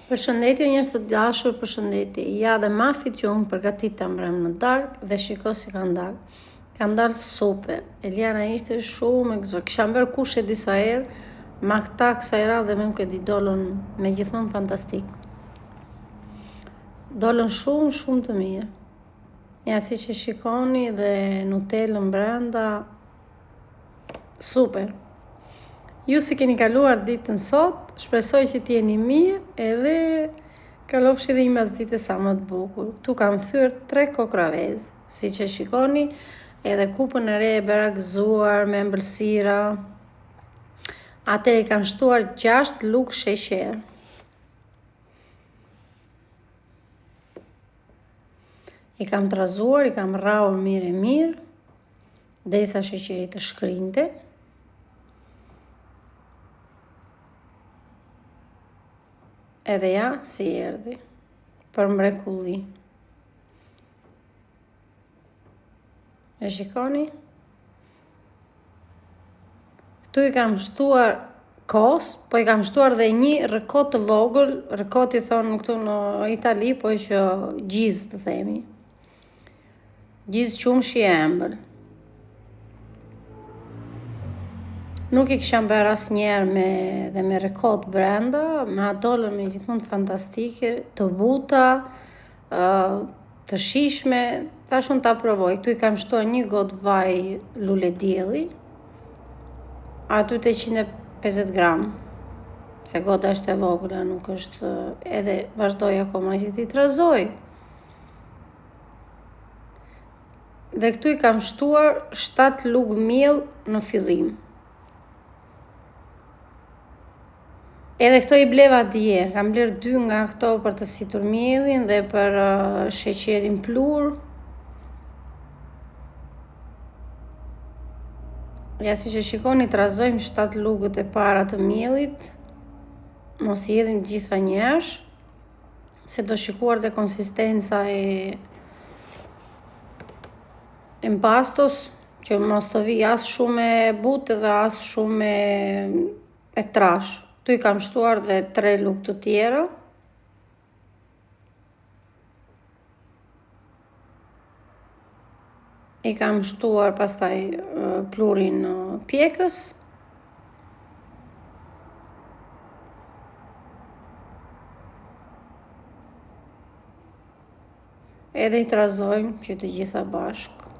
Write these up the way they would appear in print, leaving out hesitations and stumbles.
Përshëndetje njerëz të dashur, përshëndetje. Ja dhe mafit që unë përgatitem mbrëm në darkë dhe shiko si kanë dalë. Kanë dalë super. Eliana ishte shumë kisha bërë kushe disa herë, ma këta kësaj radhe me nuk e di dolën me gjithmonë fantastik. Dolën shumë të mirë. Ja si që shikoni dhe Nutellën brenda, super. Ju si keni kaluar ditën sot, shpresoj që t'jeni mirë edhe kalofshi dhe një masdite sa më të bukur. Tu kam thyrë 3 kokravez, si që shikoni, edhe kupën e re e berakzuar me ëmbëlsira. Atere i kam shtuar 6 lugë sheqer. I kam trazuar, i kam rraur mirë, derisa sheqeri të shkrinte. Edhe ja si erdhi, për mrekulli. E shikoni? Këtu i kam shtuar kos, po i kam shtuar dhe një rëkot të vogël, rëkot i thonë këtu në Itali, po që gjizë të themi. Gjizë qumshi e embël. Nuk i kisha bërë asnjëherë dhe me rëkot brenda, ma dolën me gjithmonë fantastike, të buta, të shishme, thashun ta provoj. Këtu i kam shtuar një gotë vaj lule dielli, aty të 150 gram, se gota është e vogla, nuk është, edhe vazhdoj akoma që t'i trazoj. Dhe këtu i kam shtuar 7 lugë miell në fillim. Edhe këto i bleva dje, kam blerë 2 nga këto për të situr mielin dhe për sheqerin plur. Ja si që shikoni, trazojmë 7 lugët e para të mielit, mos i hedhim gjitha njash, se do shikuar dhe konsistenca e impastos, që mos të vi as shumë e butë dhe as shumë e trash. Tu i kam shtuar dhe 3 lugë të tjera. I kam shtuar pastaj plurin pjekës. Edhe i trazojmë që të gjitha bashkë.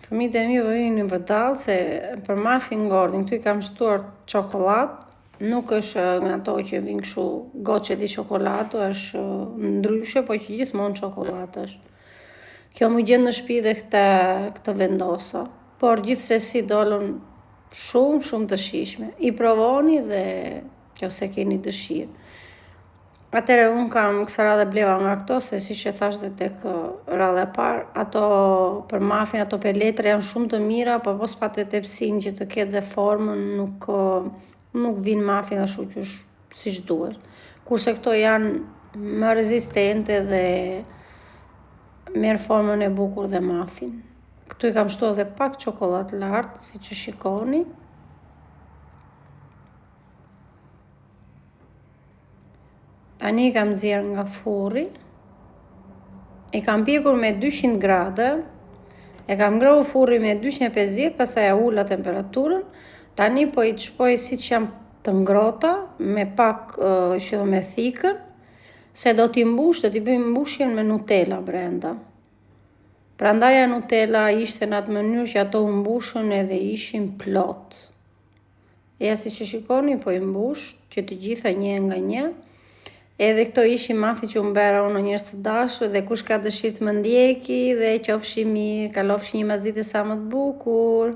Fëmijët e mi vërin në vërdalë se për mafi ngordin, këtu i kam shtuar çokoladë, nuk është nga to që vinë kështu goçe di çokoladë, është ndryshe, po që gjithmonë çokoladë është. Kjo më gjenë në shtëpi dhe këtë vendosa, por gjithsesi dolën shumë të shishme. I provoni dhe nëse keni dëshirë. Atere unë kam kësa radhe bleva nga këto, se si që thash dhe tek radhe parë, ato për mafin, ato peletre janë shumë të mira, po pos patë tepsin që të ketë dhe formën, nuk vinë mafin ashtu që si që duhet. Kurse këto janë më rezistente dhe merë formën e bukur dhe mafin. Këtu i kam shtu edhe pak çokoladë lartë, si që shikoni. Tani i kam nxjerrë nga furri, i kam pjekur me 200 grade, e kam ngrohur furri me 250, pastaj ja ula temperaturën. Tani po i të shpoj si që jam të ngrota, me pak që me thikën, se do t'i bëjmë mbushjen me Nutella brenda. Prandaja Nutella ishte në atë mënyrë që ato mbushën edhe ishin plot. Ja si që shikoni, po i mbush, që të gjitha një nga një. Edhe këto ishin mafi që unë bera unë njerëz të dashur dhe kush ka dëshirë të më ndjeki dhe qofshi mirë, kalofshi një masdite sa më të bukur.